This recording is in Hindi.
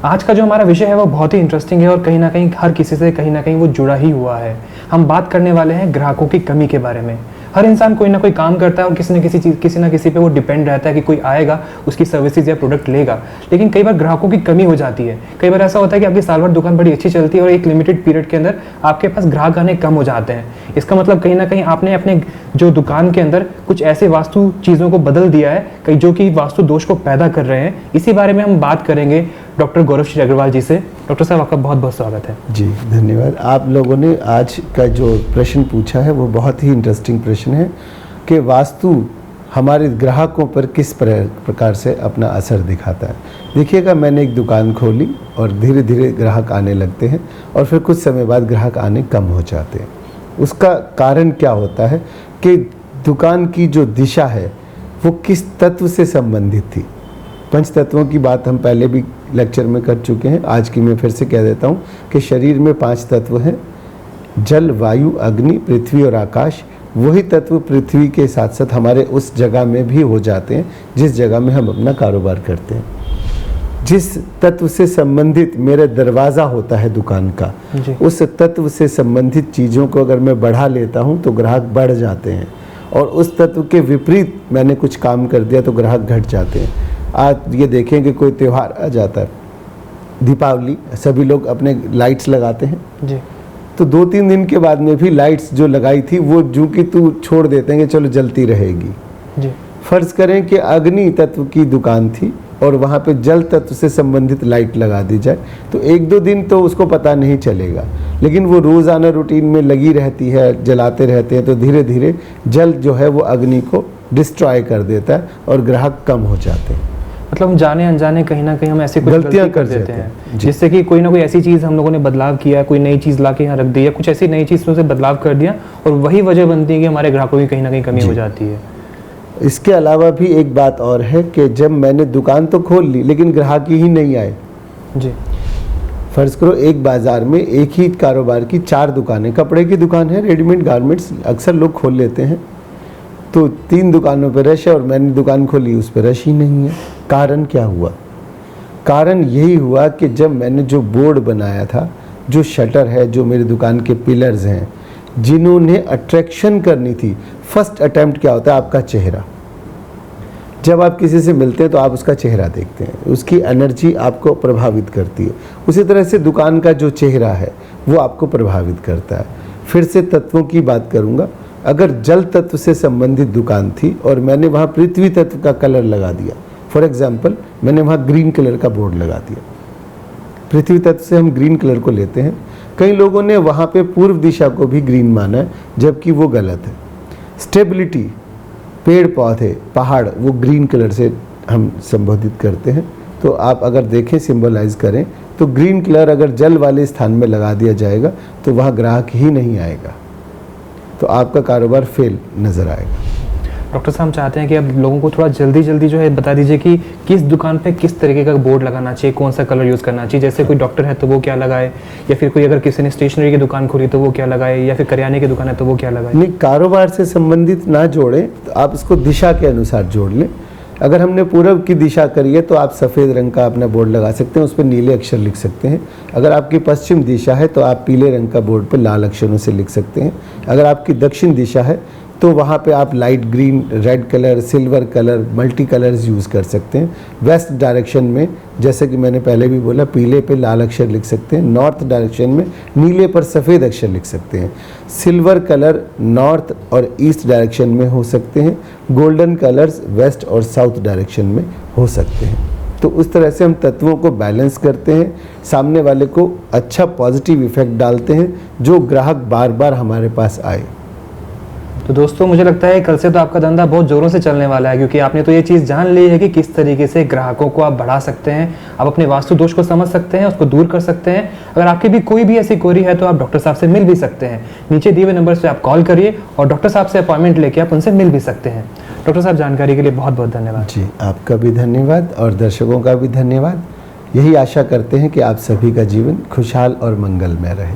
आज का जो हमारा विषय है वो बहुत ही इंटरेस्टिंग है और कहीं ना कहीं हर किसी से कहीं ना कहीं वो जुड़ा ही हुआ है। हम बात करने वाले हैं ग्राहकों की कमी के बारे में। हर इंसान कोई ना कोई काम करता है और किसी ना किसी पे वो डिपेंड रहता है कि कोई आएगा उसकी सर्विसेज या प्रोडक्ट लेगा, लेकिन कई बार ग्राहकों की कमी हो जाती है। कई बार ऐसा होता है कि आपकी साल भर दुकान बड़ी अच्छी चलती है और एक लिमिटेड पीरियड के अंदर आपके पास ग्राहक आने कम हो जाते हैं। इसका मतलब कहीं ना कहीं आपने अपने जो दुकान के अंदर कुछ ऐसे वास्तु चीज़ों को बदल दिया है कई जो कि वास्तु दोष को पैदा कर रहे हैं। इसी बारे में हम बात करेंगे डॉक्टर गौरव श्री अग्रवाल जी से। डॉक्टर साहब, आपका बहुत बहुत स्वागत है। जी धन्यवाद। आप लोगों ने आज का जो प्रश्न पूछा है वो बहुत ही इंटरेस्टिंग प्रश्न है कि वास्तु हमारे ग्राहकों पर किस प्रकार से अपना असर दिखाता है। देखिएगा, मैंने एक दुकान खोली और धीरे धीरे ग्राहक आने लगते हैं और फिर कुछ समय बाद ग्राहक आने कम हो जाते हैं। उसका कारण क्या होता है कि दुकान की जो दिशा है वो किस तत्व से संबंधित थी। पंच तत्वों की बात हम पहले भी लेक्चर में कर चुके हैं, आज की मैं फिर से कह देता हूँ कि शरीर में 5 तत्व हैं, जल, वायु, अग्नि, पृथ्वी और आकाश। वही तत्व पृथ्वी के साथ साथ हमारे उस जगह में भी हो जाते हैं जिस जगह में हम अपना कारोबार करते हैं। जिस तत्व से संबंधित मेरा दरवाज़ा होता है दुकान का, उस तत्व से संबंधित चीज़ों को अगर मैं बढ़ा लेता हूँ तो ग्राहक बढ़ जाते हैं, और उस तत्व के विपरीत मैंने कुछ काम कर दिया तो ग्राहक घट जाते हैं। आज ये देखें कि कोई त्यौहार आ जाता है, दीपावली, सभी लोग अपने लाइट्स लगाते हैं जी। तो 2-3 दिन के बाद में भी लाइट्स जो लगाई थी वो जो कि तू छोड़ देते हैं कि चलो जलती रहेगी जी। फर्ज करें कि अग्नि तत्व की दुकान थी और वहाँ पे जल तत्व से संबंधित लाइट लगा दी जाए तो 1-2 दिन तो उसको पता नहीं चलेगा, लेकिन वो रोज़ाना रूटीन में लगी रहती है, जलाते रहते हैं, तो धीरे धीरे जल जो है वो अग्नि को डिस्ट्रॉय कर देता है और ग्राहक कम हो जाते हैं। मतलब जाने अनजाने कहीं ना कहीं हम ऐसे कुछ गलतियां कर देते हैं जिससे कि कोई ना कोई ऐसी चीज़ हम लोगों ने बदलाव किया, कोई नई चीज़ ला के यहाँ रख दी, या कुछ ऐसी नई चीज़ों से बदलाव कर दिया और वही वजह बनती है कि हमारे ग्राहकों की कहीं ना कहीं कमी हो जाती है। इसके अलावा भी एक बात और है कि जब मैंने दुकान तो खोल ली लेकिन ग्राहक ही नहीं आए जी। फर्ज करो एक बाज़ार में एक ही कारोबार की 4 दुकानें, कपड़े की दुकान है, रेडीमेड गारमेंट्स अक्सर लोग खोल लेते हैं, तो 3 दुकानों पर रश है और मैंने दुकान खोली उस पर रश ही नहीं है। कारण क्या हुआ? कारण यही हुआ कि जब मैंने जो बोर्ड बनाया था, जो शटर है, जो मेरी दुकान के पिलर्स हैं, जिन्होंने अट्रैक्शन करनी थी, फर्स्ट अटेम्प्ट क्या होता है? आपका चेहरा। जब आप किसी से मिलते हैं तो आप उसका चेहरा देखते हैं, उसकी एनर्जी आपको प्रभावित करती है। उसी तरह से दुकान का जो चेहरा है वो आपको प्रभावित करता है। फिर से तत्वों की बात करूँगा। अगर जल तत्व से संबंधित दुकान थी और मैंने वहाँ पृथ्वी तत्व का कलर लगा दिया, फॉर एग्जाम्पल मैंने वहाँ ग्रीन कलर का बोर्ड लगा दिया, पृथ्वी तत्व से हम ग्रीन कलर को लेते हैं, कई लोगों ने वहाँ पे पूर्व दिशा को भी ग्रीन माना है जबकि वो गलत है। स्टेबिलिटी, पेड़ पौधे, पहाड़, वो ग्रीन कलर से हम संबोधित करते हैं। तो आप अगर देखें, सिंबलाइज करें, तो ग्रीन कलर अगर जल वाले स्थान में लगा दिया जाएगा तो वहाँ ग्राहक ही नहीं आएगा, तो आपका कारोबार फेल नज़र आएगा। डॉक्टर साहब, हम चाहते हैं कि अब लोगों को थोड़ा जल्दी जो है बता दीजिए कि किस दुकान पे किस तरीके का बोर्ड लगाना चाहिए, कौन सा कलर यूज़ करना चाहिए। जैसे कोई डॉक्टर है तो वो क्या लगाए, या फिर कोई अगर किसी ने स्टेशनरी की दुकान खोली तो वो क्या लगाए, या फिर करियाने की दुकान है तो वो क्या लगाए। नहीं, कारोबार से संबंधित ना जोड़ें तो आप इसको दिशा के अनुसार जोड़ लें। अगर हमने पूर्व की दिशा करी है तो आप सफ़ेद रंग का अपना बोर्ड लगा सकते हैं, उस पर नीले अक्षर लिख सकते हैं। अगर आपकी पश्चिम दिशा है तो आप पीले रंग का बोर्ड पर लाल अक्षरों से लिख सकते हैं। अगर आपकी दक्षिण दिशा है तो वहाँ पे आप light green, red colour, silver colour, multi colours use कर सकते हैं। वेस्ट डायरेक्शन में, जैसे कि मैंने पहले भी बोला, पीले पे लाल अक्षर लिख सकते हैं। नॉर्थ डायरेक्शन में नीले पर सफ़ेद अक्षर लिख सकते हैं। सिल्वर कलर नॉर्थ और ईस्ट डायरेक्शन में हो सकते हैं। गोल्डन कलर्स वेस्ट और साउथ डायरेक्शन में हो सकते हैं। तो उस तरह से हम तत्वों को बैलेंस करते हैं, सामने वाले को अच्छा पॉजिटिव इफेक्ट डालते हैं जो ग्राहक बार बार हमारे पास आए। तो दोस्तों, मुझे लगता है कल से तो आपका धंधा बहुत ज़ोरों से चलने वाला है, क्योंकि आपने तो ये चीज़ जान ली है कि किस तरीके से ग्राहकों को आप बढ़ा सकते हैं, आप अपने वास्तु दोष को समझ सकते हैं, उसको दूर कर सकते हैं। अगर आपकी भी कोई भी ऐसी क्वेरी है तो आप डॉक्टर साहब से मिल भी सकते हैं। नीचे दिए हुए नंबर से आप कॉल करिए और डॉक्टर साहब से अपॉइंटमेंट लेके आप उनसे मिल भी सकते हैं। डॉक्टर साहब, जानकारी के लिए बहुत बहुत धन्यवाद। जी, आपका भी धन्यवाद और दर्शकों का भी धन्यवाद। यही आशा करते हैं कि आप सभी का जीवन खुशहाल और मंगलमय रहे।